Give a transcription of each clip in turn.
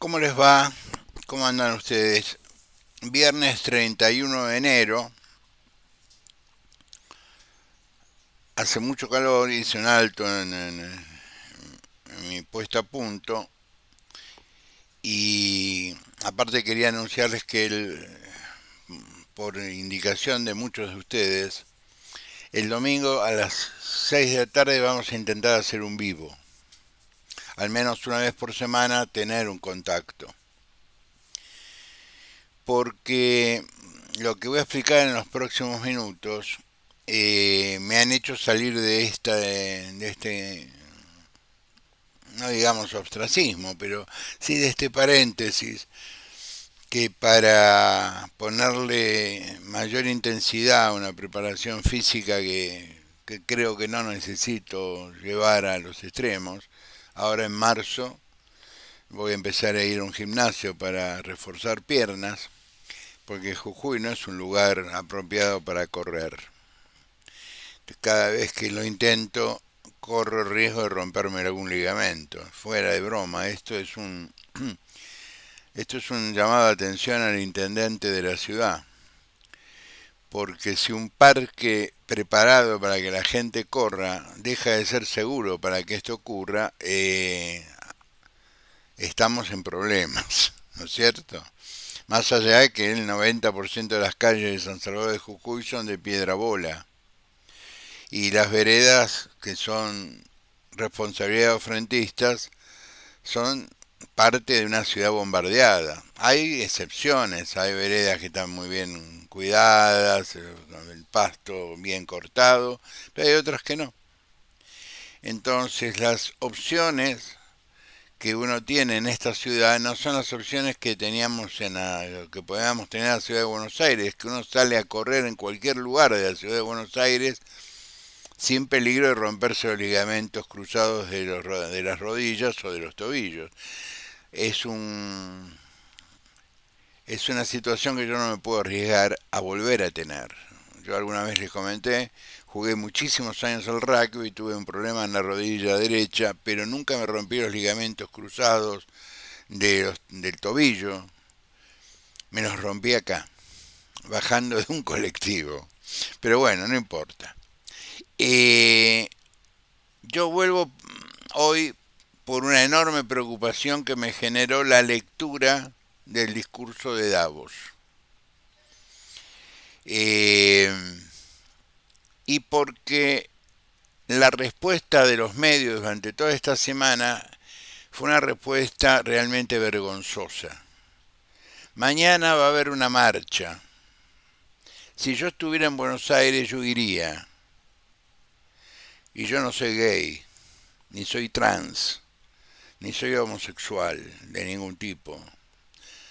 ¿Cómo les va? ¿Cómo andan ustedes? Viernes 31 de enero, hace mucho calor, hice un alto en mi puesta a punto y aparte quería anunciarles que por indicación de muchos de ustedes, el domingo a las 6 de la tarde vamos a intentar hacer un vivo, al menos una vez por semana tener un contacto, porque lo que voy a explicar en los próximos minutos me han hecho salir de este, no digamos ostracismo, pero sí de este paréntesis, que para ponerle mayor intensidad a una preparación física que creo que no necesito llevar a los extremos, ahora en marzo voy a empezar a ir a un gimnasio para reforzar piernas, porque Jujuy no es un lugar apropiado para correr. Cada vez que lo intento corro el riesgo de romperme algún ligamento. Fuera de broma, esto es un llamado de atención al intendente de la ciudad, porque si un parque preparado para que la gente corra deja de ser seguro para que esto ocurra, estamos en problemas, ¿no es cierto? Más allá de que el 90% de las calles de San Salvador de Jujuy son de piedra bola y las veredas que son responsabilidad de los frentistas son parte de una ciudad bombardeada. Hay excepciones, hay veredas que están muy bien cuidadas, con el pasto bien cortado, pero hay otras que no. Entonces las opciones que uno tiene en esta ciudad no son las opciones que teníamos que podíamos tener en la ciudad de Buenos Aires, que uno sale a correr en cualquier lugar de la ciudad de Buenos Aires sin peligro de romperse los ligamentos cruzados de las rodillas o de los tobillos. Es un es una situación que yo no me puedo arriesgar a volver a tener. Yo alguna vez les comenté, jugué muchísimos años al rugby y tuve un problema en la rodilla derecha, pero nunca me rompí los ligamentos cruzados del tobillo. Me los rompí acá, bajando de un colectivo. Pero bueno, no importa. Eh, yo vuelvo hoy por una enorme preocupación que me generó la lectura del discurso de Davos. Eh, y porque la respuesta de los medios durante toda esta semana fue una respuesta realmente vergonzosa. Mañana va a haber una marcha. Si yo estuviera en Buenos Aires yo iría. Y yo no soy gay, ni soy trans, ni soy homosexual de ningún tipo.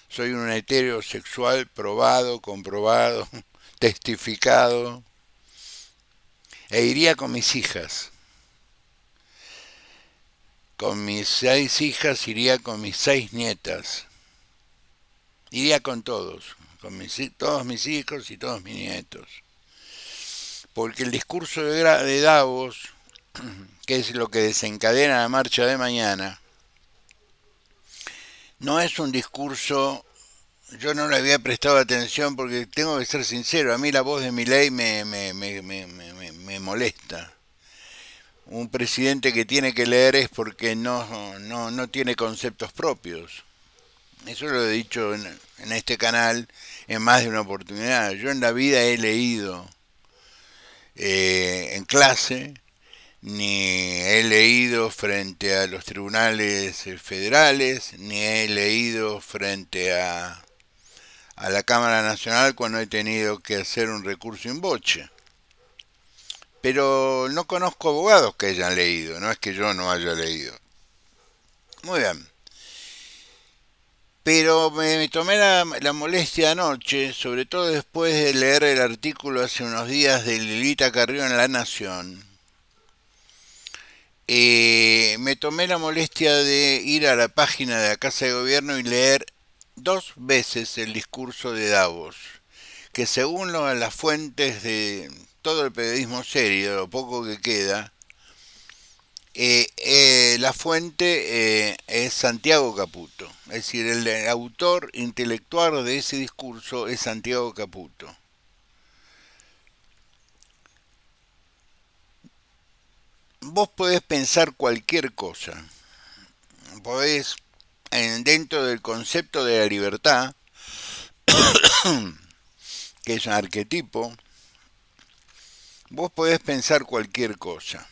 Soy un heterosexual probado, comprobado, testificado. E iría con mis hijas. Con mis 6 hijas iría con mis 6 nietas. Iría con todos, todos mis hijos y todos mis nietos. Porque el discurso de Davos, que es lo que desencadena la marcha de mañana, no es un discurso. Yo no le había prestado atención porque tengo que ser sincero, a mí la voz de Milei me molesta. Un presidente que tiene que leer es porque no tiene conceptos propios. Eso lo he dicho en este canal en más de una oportunidad. Yo en la vida he leído en clase, ni he leído frente a los tribunales federales, ni he leído frente a la Cámara Nacional cuando he tenido que hacer un recurso in voce. Pero no conozco abogados que hayan leído, no es que yo no haya leído. Muy bien. Pero me tomé la molestia anoche, sobre todo después de leer el artículo hace unos días de Lilita Carrió en La Nación. Me tomé la molestia de ir a la página de la Casa de Gobierno y leer 2 veces el discurso de Davos, que según las fuentes de todo el periodismo serio, lo poco que queda, La fuente es Santiago Caputo, es decir, el autor intelectual de ese discurso es Santiago Caputo. Vos podés pensar cualquier cosa, podés, dentro del concepto de la libertad, que es un arquetipo, vos podés pensar cualquier cosa.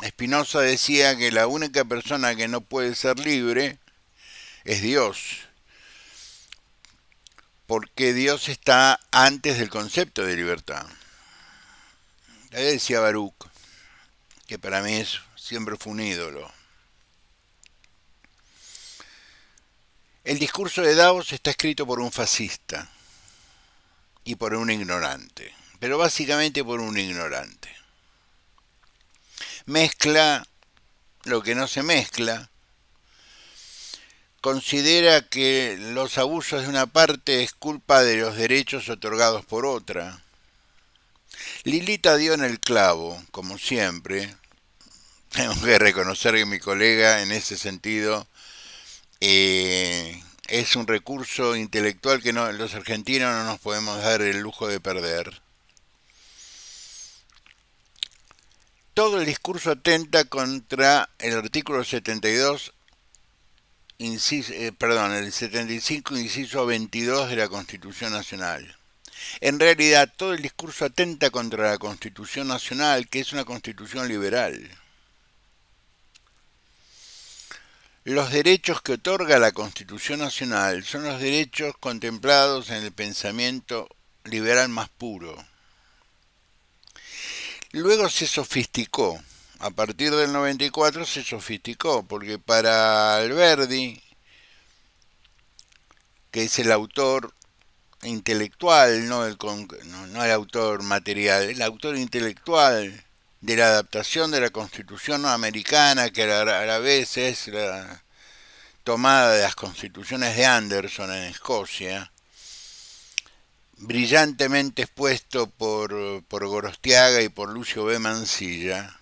Spinoza decía que la única persona que no puede ser libre es Dios, porque Dios está antes del concepto de libertad. Ahí decía Baruch, que para mí siempre fue un ídolo. El discurso de Davos está escrito por un fascista y por un ignorante, pero básicamente por un ignorante. Mezcla lo que no se mezcla, considera que los abusos de una parte es culpa de los derechos otorgados por otra. Lilita dio en el clavo, como siempre. Tengo que reconocer que mi colega en ese sentido es un recurso intelectual que los argentinos no nos podemos dar el lujo de perder. Todo el discurso atenta contra el artículo 72, el 75, inciso 22 de la Constitución Nacional. En realidad, todo el discurso atenta contra la Constitución Nacional, que es una constitución liberal. Los derechos que otorga la Constitución Nacional son los derechos contemplados en el pensamiento liberal más puro. Luego se sofisticó, a partir del 94 se sofisticó, porque para Alberdi, que es el autor intelectual, no el autor material, el autor intelectual de la adaptación de la Constitución americana, que a la vez es la tomada de las constituciones de Anderson en Escocia, brillantemente expuesto por Gorostiaga y por Lucio B. Mansilla.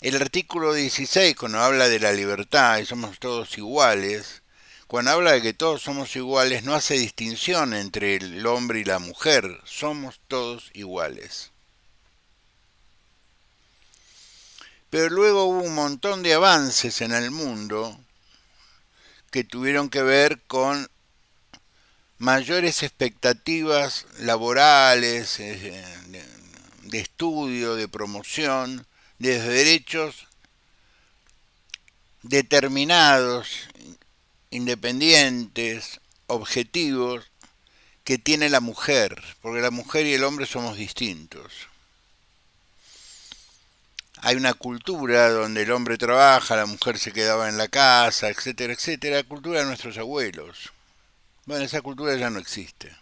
El artículo 16, cuando habla de la libertad y somos todos iguales, cuando habla de que todos somos iguales, no hace distinción entre el hombre y la mujer, somos todos iguales. Pero luego hubo un montón de avances en el mundo que tuvieron que ver con mayores expectativas laborales, de estudio, de promoción, de derechos determinados, independientes, objetivos, que tiene la mujer, porque la mujer y el hombre somos distintos. Hay una cultura donde el hombre trabaja, la mujer se quedaba en la casa, etcétera, etcétera, la cultura de nuestros abuelos. Bueno, esa cultura ya no existe.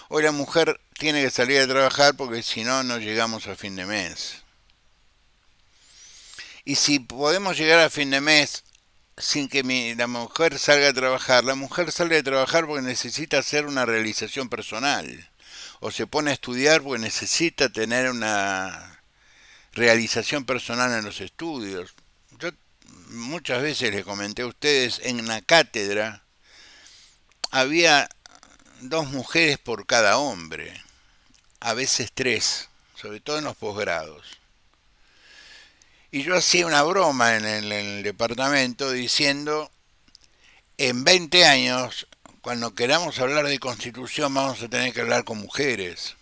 Hoy la mujer tiene que salir a trabajar porque si no, no llegamos a fin de mes. Y si podemos llegar a fin de mes sin que la mujer salga a trabajar, la mujer sale a trabajar porque necesita hacer una realización personal. O se pone a estudiar porque necesita tener una realización personal en los estudios. Yo muchas veces les comenté a ustedes, en la cátedra había 2 mujeres por cada hombre, a veces 3, sobre todo en los posgrados. Y yo hacía una broma en el departamento diciendo, en 20 años, cuando queramos hablar de constitución, vamos a tener que hablar con mujeres.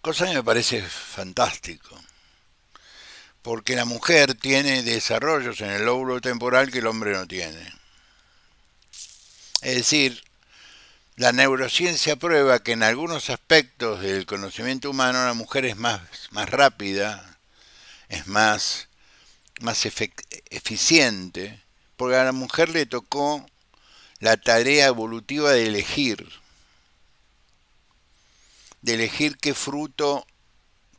Cosa que me parece fantástico, porque la mujer tiene desarrollos en el lóbulo temporal que el hombre no tiene. Es decir, la neurociencia prueba que en algunos aspectos del conocimiento humano la mujer es más rápida, es más eficiente, porque a la mujer le tocó la tarea evolutiva de elegir qué fruto,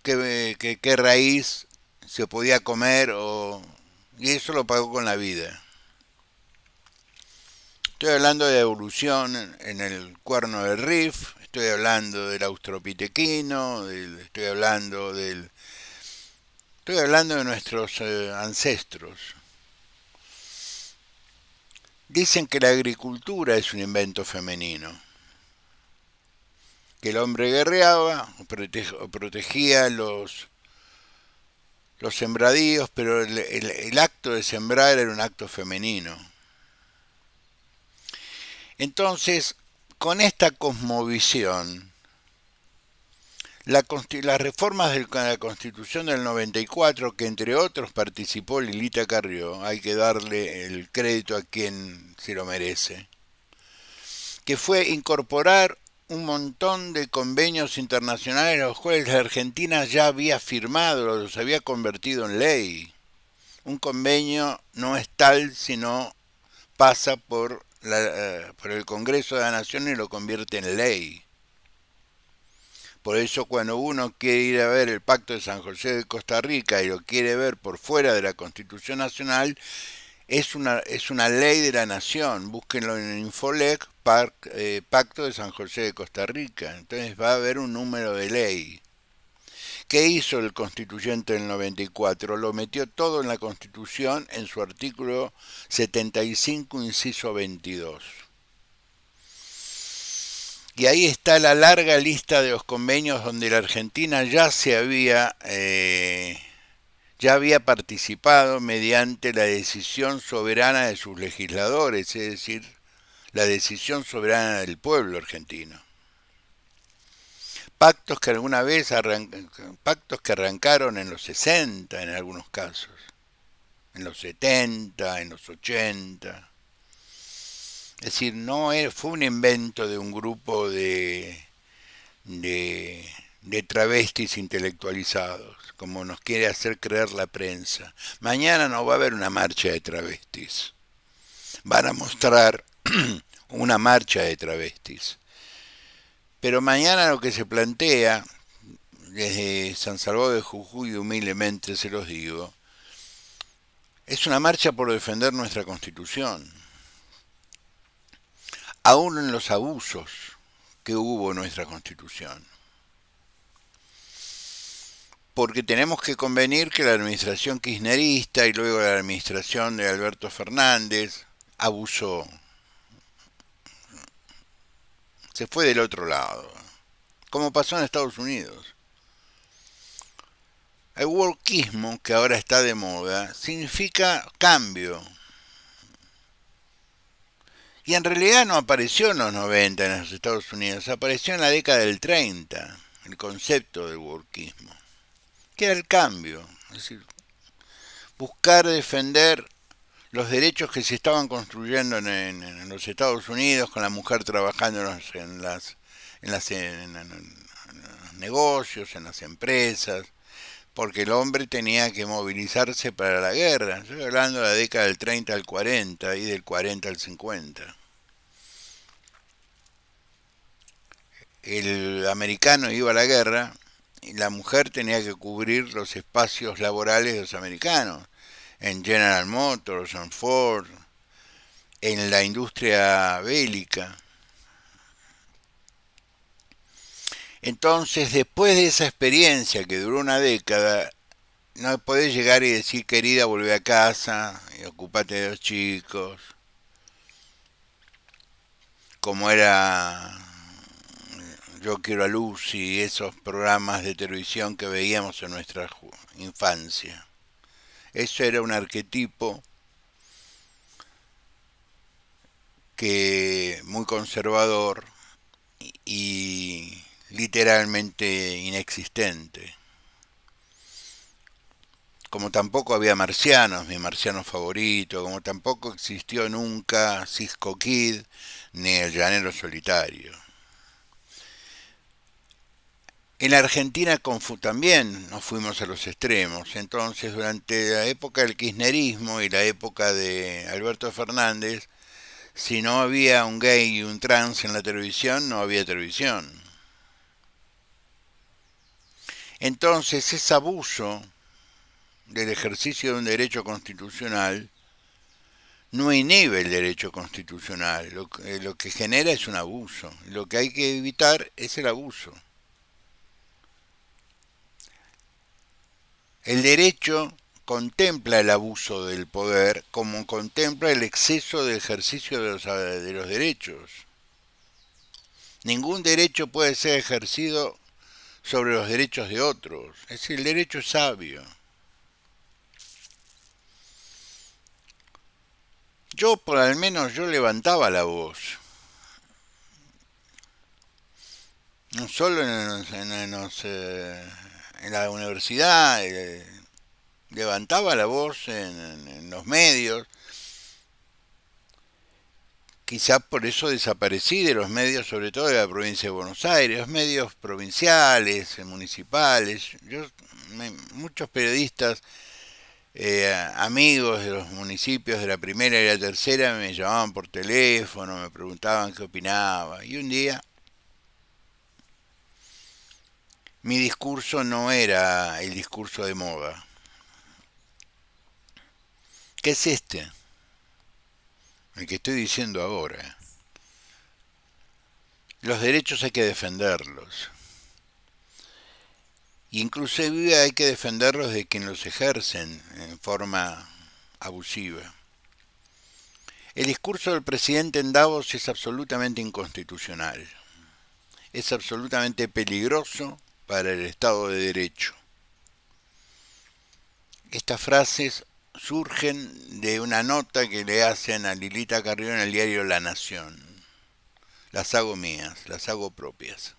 qué raíz se podía comer, y eso lo pagó con la vida. Estoy hablando de evolución en el cuerno del Rif, Estoy hablando del australopitequino, estoy hablando de nuestros ancestros. Dicen que la agricultura es un invento femenino, que el hombre guerreaba o protegía los sembradíos, pero el acto de sembrar era un acto femenino. Entonces, con esta cosmovisión, las reformas de la Constitución del 94, que entre otros participó Lilita Carrió, hay que darle el crédito a quien se lo merece, que fue incorporar un montón de convenios internacionales a los cuales la Argentina ya había firmado, los había convertido en ley. Un convenio no es tal si no pasa por el Congreso de la Nación y lo convierte en ley. Por eso cuando uno quiere ir a ver el Pacto de San José de Costa Rica y lo quiere ver por fuera de la Constitución Nacional, es una ley de la nación. Búsquenlo en Infolec, Pacto de San José de Costa Rica. Entonces va a haber un número de ley. ¿Qué hizo el constituyente del 94? Lo metió todo en la Constitución en su artículo 75, inciso 22. Y ahí está la larga lista de los convenios donde la Argentina ya había participado mediante la decisión soberana de sus legisladores, es decir, la decisión soberana del pueblo argentino. Pactos que alguna vez pactos que arrancaron en los 60 en algunos casos, en los 70, en los 80. Es decir, no fue un invento de un grupo de travestis intelectualizados, como nos quiere hacer creer la prensa. Mañana no va a haber una marcha de travestis. Van a mostrar una marcha de travestis. Pero mañana lo que se plantea, desde San Salvador de Jujuy, humildemente se los digo, es una marcha por defender nuestra Constitución. Aún en los abusos que hubo en nuestra Constitución. Porque tenemos que convenir que la administración kirchnerista y luego la administración de Alberto Fernández abusó. Se fue del otro lado, como pasó en Estados Unidos. El wokeismo, que ahora está de moda, significa cambio. Y en realidad no apareció en los 90 en los Estados Unidos, apareció en la década del 30, el concepto del wokeismo, que era el cambio, es decir, buscar defender los derechos que se estaban construyendo en los Estados Unidos, con la mujer trabajando en los negocios, en las empresas, porque el hombre tenía que movilizarse para la guerra. Estoy hablando de la década del 30 al 40 y del 40 al 50. El americano iba a la guerra y la mujer tenía que cubrir los espacios laborales de los americanos, en General Motors, en Ford, en la industria bélica. Entonces, después de esa experiencia que duró una década, no podés llegar y decir, querida, volvé a casa y ocupate de los chicos, como era Yo quiero a Lucy, esos programas de televisión que veíamos en nuestra infancia. Eso era un arquetipo que muy conservador y literalmente inexistente. Como tampoco había marcianos, mi marciano favorito, como tampoco existió nunca Cisco Kid ni el llanero solitario. En la Argentina también nos fuimos a los extremos. Entonces, durante la época del kirchnerismo y la época de Alberto Fernández, si no había un gay y un trans en la televisión, no había televisión. Entonces, ese abuso del ejercicio de un derecho constitucional no inhibe el derecho constitucional, lo que genera es un abuso. Lo que hay que evitar es el abuso. El derecho contempla el abuso del poder como contempla el exceso de ejercicio de los derechos. Ningún derecho puede ser ejercido sobre los derechos de otros. Es decir, el derecho es sabio. Yo, por al menos, yo levantaba la voz. No solo en la universidad, levantaba la voz en los medios. Quizás por eso desaparecí de los medios, sobre todo de la provincia de Buenos Aires, los medios provinciales, municipales. Muchos periodistas, amigos de los municipios de la primera y la tercera, me llamaban por teléfono, me preguntaban qué opinaba. Y un día mi discurso no era el discurso de moda. ¿Qué es este? El que estoy diciendo ahora. Los derechos hay que defenderlos. Inclusive hay que defenderlos de quienes los ejercen en forma abusiva. El discurso del presidente en Davos es absolutamente inconstitucional. Es absolutamente peligroso para el Estado de Derecho. Estas frases surgen de una nota que le hacen a Lilita Carrió en el diario La Nación. Las hago mías, las hago propias.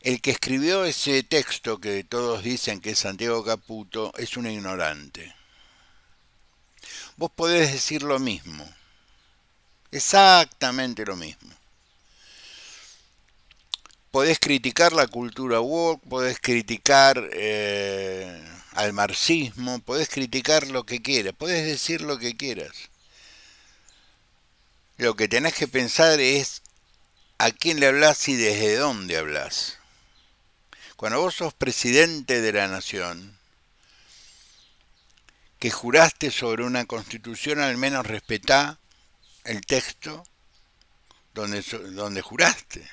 El que escribió ese texto que todos dicen que es Santiago Caputo es un ignorante. Vos podés decir lo mismo, exactamente lo mismo. Podés criticar la cultura woke, podés criticar al marxismo, podés criticar lo que quieras, podés decir lo que quieras. Lo que tenés que pensar es a quién le hablas y desde dónde hablas. Cuando vos sos presidente de la nación, que juraste sobre una constitución, al menos respetá el texto donde juraste.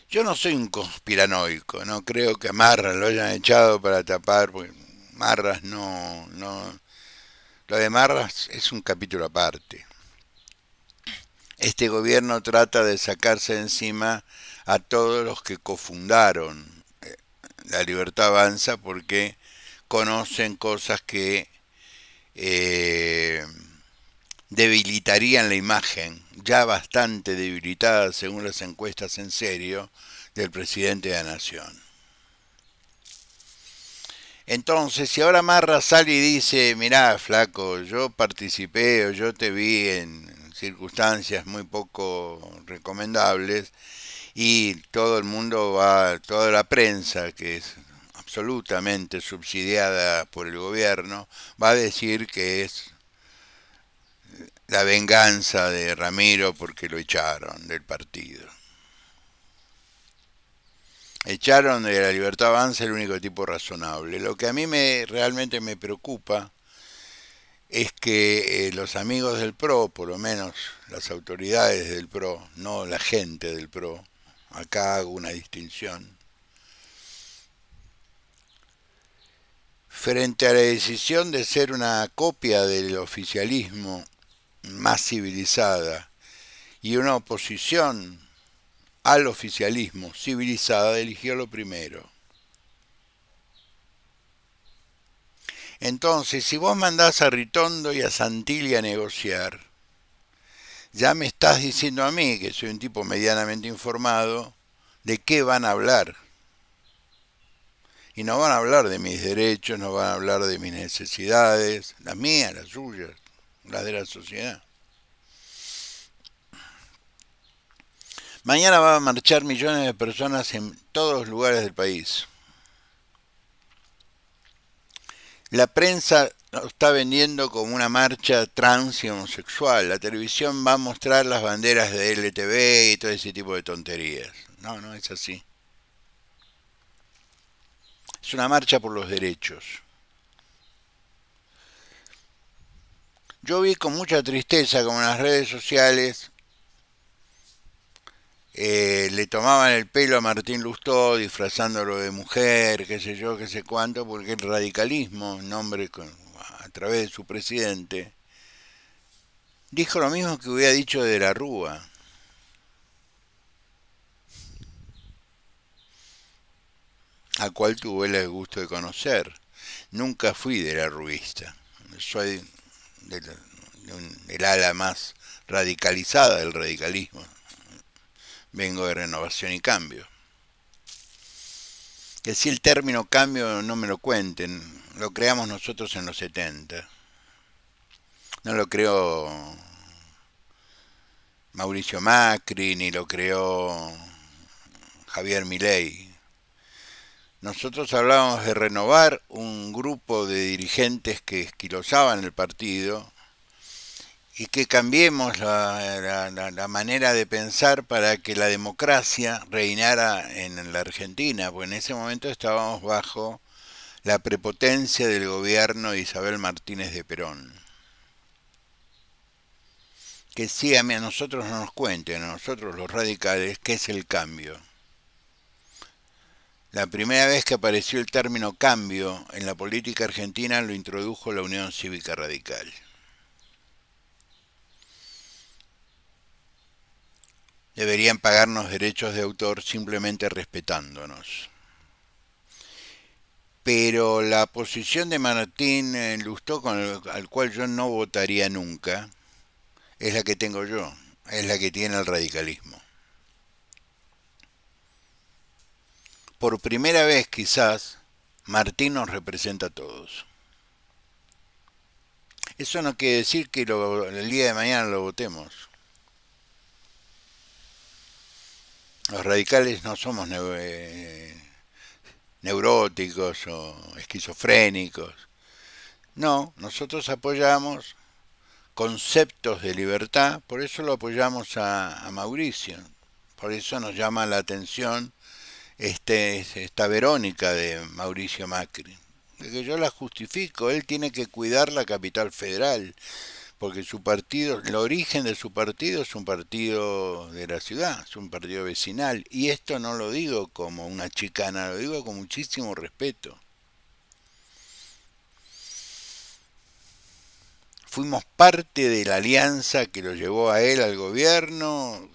Yo no soy un conspiranoico, no creo que a Marras lo hayan echado para tapar, porque Marras no. Lo de Marras es un capítulo aparte. Este gobierno trata de sacarse de encima a todos los que cofundaron La Libertad Avanza porque conocen cosas que debilitarían la imagen, ya bastante debilitada según las encuestas en serio, del presidente de la nación. Entonces, si ahora Marra sale y dice, mirá, flaco, yo participé o yo te vi en circunstancias muy poco recomendables, y todo el mundo va, toda la prensa, que es absolutamente subsidiada por el gobierno, va a decir que es la venganza de Ramiro porque lo echaron del partido. Echaron de La Libertad Avanza el único tipo razonable. Lo que a mí realmente me preocupa es que los amigos del PRO, por lo menos las autoridades del PRO, no la gente del PRO, acá hago una distinción, frente a la decisión de ser una copia del oficialismo más civilizada y una oposición al oficialismo civilizada, eligió lo primero. Entonces, si vos mandás a Ritondo y a Santilli a negociar, ya me estás diciendo a mí, que soy un tipo medianamente informado, de qué van a hablar. Y no van a hablar de mis derechos, no van a hablar de mis necesidades, las mías, las suyas, las de la sociedad. Mañana van a marchar millones de personas en todos los lugares del país. La prensa lo está vendiendo como una marcha trans y homosexual. La televisión va a mostrar las banderas de LTV y todo ese tipo de tonterías. No, no es así. Es una marcha por los derechos. Yo vi con mucha tristeza como en las redes sociales le tomaban el pelo a Martín Lustó disfrazándolo de mujer, qué sé yo, qué sé cuánto, porque el radicalismo, en nombre a través de su presidente, dijo lo mismo que hubiera dicho de la Rúa, al cual tuve el gusto de conocer. Nunca fui de la ruista, soy del ala más radicalizada del radicalismo. Vengo de Renovación y Cambio. Que si el término cambio no me lo cuenten, lo creamos nosotros en los 70. No lo creó Mauricio Macri, ni lo creó Javier Milei. Nosotros hablábamos de renovar un grupo de dirigentes que esquilosaban el partido y que cambiemos la manera de pensar para que la democracia reinara en la Argentina, porque en ese momento estábamos bajo la prepotencia del gobierno de Isabel Martínez de Perón. Que sí, a nosotros no nos cuenten, a nosotros los radicales, qué es el cambio. La primera vez que apareció el término cambio en la política argentina lo introdujo la Unión Cívica Radical. Deberían pagarnos derechos de autor simplemente respetándonos. Pero la posición de Martín Lustó, al cual yo no votaría nunca, es la que tengo yo, es la que tiene el radicalismo. Por primera vez quizás, Martín nos representa a todos. Eso no quiere decir que el día de mañana lo votemos. Los radicales no somos neuróticos o esquizofrénicos. No, nosotros apoyamos conceptos de libertad, por eso lo apoyamos a Mauricio. Por eso nos llama la atención esta Verónica de Mauricio Macri. De que yo la justifico, él tiene que cuidar la capital federal, porque su partido, el origen de su partido es un partido de la ciudad, es un partido vecinal, y esto no lo digo como una chicana, lo digo con muchísimo respeto. Fuimos parte de la alianza que lo llevó a él al gobierno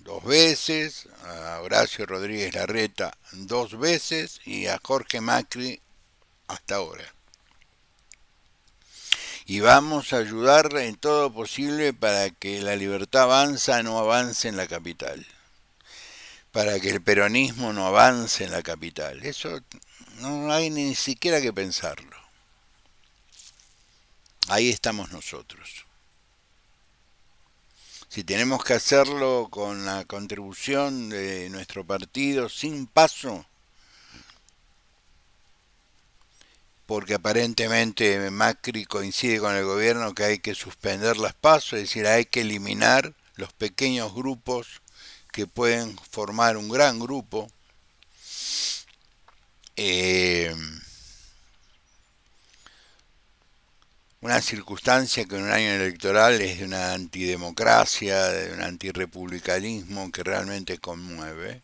2 veces, a Horacio Rodríguez Larreta 2 veces y a Jorge Macri hasta ahora. Y vamos a ayudar en todo posible para que la libertad no avance en la capital. Para que el peronismo no avance en la capital. Eso no hay ni siquiera que pensarlo. Ahí estamos nosotros. Si tenemos que hacerlo con la contribución de nuestro partido sin paso, porque aparentemente Macri coincide con el gobierno que hay que suspender las pasos, es decir, hay que eliminar los pequeños grupos que pueden formar un gran grupo. Una circunstancia que en un año electoral es de una antidemocracia, de un antirrepublicanismo que realmente conmueve.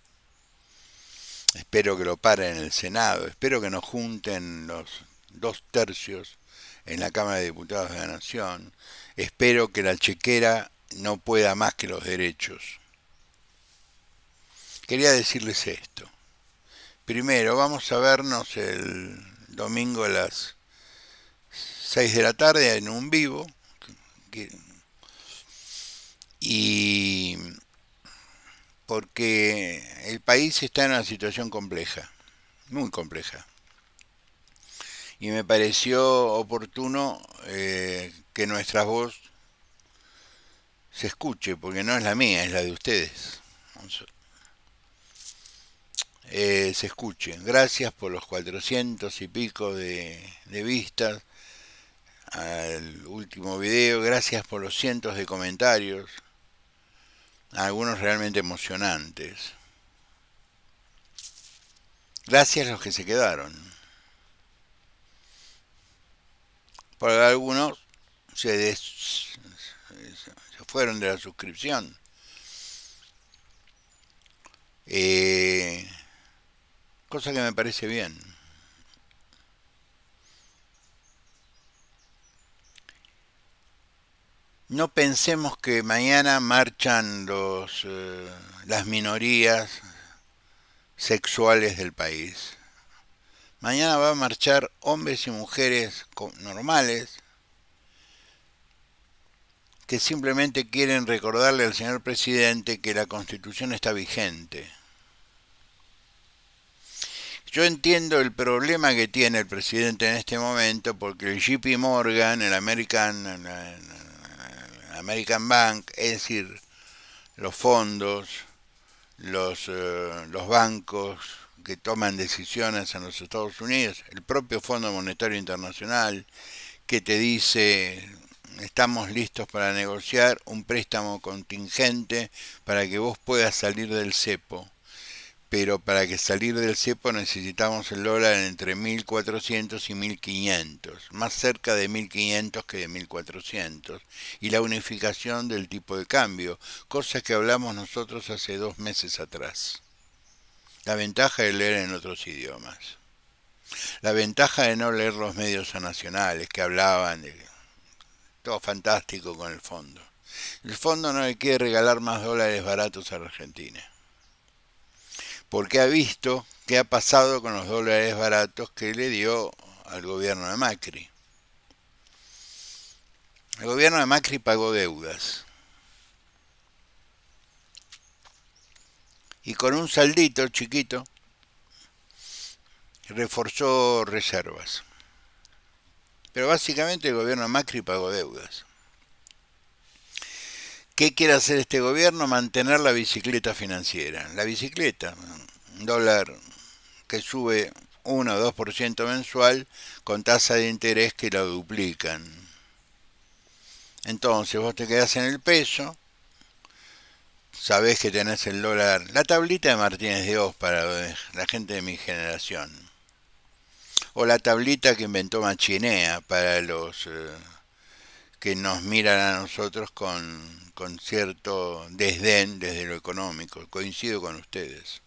Espero que lo paren en el Senado, espero que nos junten los 2/3 en la Cámara de Diputados de la Nación, espero que la chequera no pueda más que los derechos. Quería decirles esto. Primero, vamos a vernos el domingo a las 6 de la tarde en un vivo. Y porque el país está en una situación compleja, muy compleja. Y me pareció oportuno que nuestra voz se escuche, porque no es la mía, es la de ustedes. Se escuche. Gracias por los 400 y pico de vistas al último video, gracias por los cientos de comentarios, algunos realmente emocionantes. Gracias a los que se quedaron. Porque algunos se fueron de la suscripción. Eh, Cosa que me parece bien. No pensemos que mañana marchan las minorías sexuales del país. Mañana va a marchar hombres y mujeres normales que simplemente quieren recordarle al señor presidente que la Constitución está vigente. Yo entiendo el problema que tiene el presidente en este momento porque el JP Morgan, el American Bank, es decir, los fondos, los bancos que toman decisiones en los Estados Unidos, el propio Fondo Monetario Internacional, que te dice estamos listos para negociar un préstamo contingente para que vos puedas salir del cepo. Pero para que salir del cepo necesitamos el dólar entre 1400 y 1500, más cerca de 1500 que de 1400, y la unificación del tipo de cambio, cosa que hablamos nosotros hace 2 meses atrás. La ventaja de leer en otros idiomas. La ventaja de no leer los medios nacionales que hablaban de todo fantástico con el fondo. El fondo no le quiere regalar más dólares baratos a la Argentina. Porque ha visto qué ha pasado con los dólares baratos que le dio al gobierno de Macri. El gobierno de Macri pagó deudas. Y con un saldito chiquito reforzó reservas. Pero básicamente el gobierno de Macri pagó deudas. ¿Qué quiere hacer este gobierno? Mantener la bicicleta financiera. La bicicleta, un dólar que sube 1 o 2% mensual con tasa de interés que lo duplican. Entonces vos te quedás en el peso, sabés que tenés el dólar, la tablita de Martínez de Oz para la gente de mi generación, o la tablita que inventó Machinea para los que nos miran a nosotros con cierto desdén desde lo económico. Coincido con ustedes.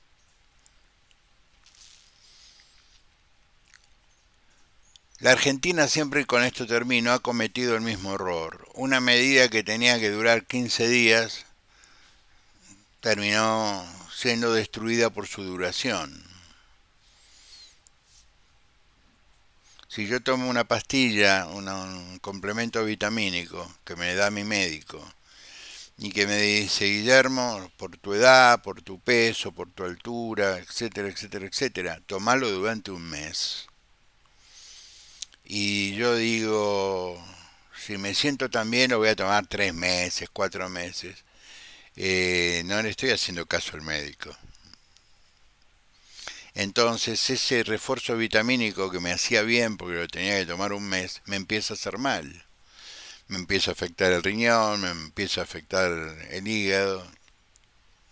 La Argentina siempre, y con esto termino, ha cometido el mismo error. Una medida que tenía que durar 15 días terminó siendo destruida por su duración. Si yo tomo una pastilla, un complemento vitamínico que me da mi médico y que me dice, Guillermo, por tu edad, por tu peso, por tu altura, etcétera, etcétera, etcétera, tomalo durante un mes. Y yo digo, si me siento tan bien lo voy a tomar 3 meses, 4 meses. No le estoy haciendo caso al médico. Entonces ese refuerzo vitamínico que me hacía bien porque lo tenía que tomar un mes, me empieza a hacer mal. Me empieza a afectar el riñón, me empieza a afectar el hígado.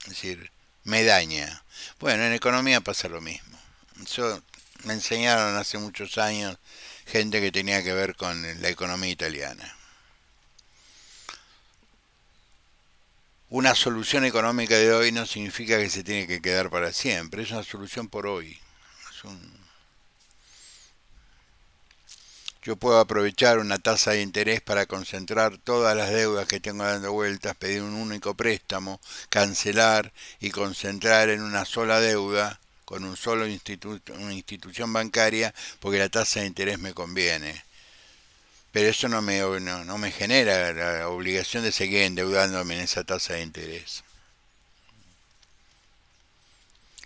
Es decir, me daña. Bueno, en economía pasa lo mismo. Eso me enseñaron hace muchos años gente que tenía que ver con la economía italiana. Una solución económica de hoy no significa que se tiene que quedar para siempre, es una solución por hoy. Es un, Yo puedo aprovechar una tasa de interés para concentrar todas las deudas que tengo dando vueltas, pedir un único préstamo, cancelar y concentrar en una sola deuda con una institución bancaria porque la tasa de interés me conviene. Pero eso no me genera la obligación de seguir endeudándome en esa tasa de interés.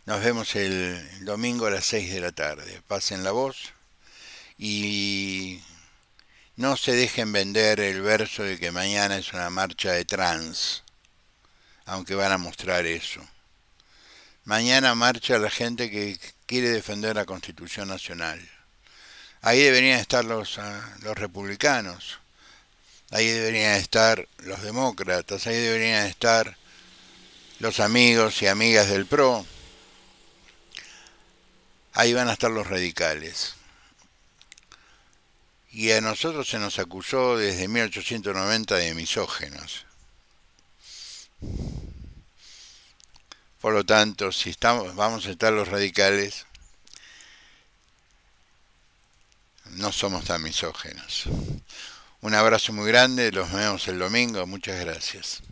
Nos vemos el domingo a las 6 de la tarde. Pasen la voz y no se dejen vender el verso de que mañana es una marcha de trans, aunque van a mostrar eso. Mañana marcha la gente que quiere defender la Constitución Nacional. Ahí deberían estar los republicanos, ahí deberían estar los demócratas, ahí deberían estar los amigos y amigas del PRO. ahí van a estar los radicales. Y a nosotros se nos acusó desde 1890 de misógenos. Por lo tanto, si vamos a estar los radicales, no somos tan misógenos. Un abrazo muy grande, los vemos el domingo, muchas gracias.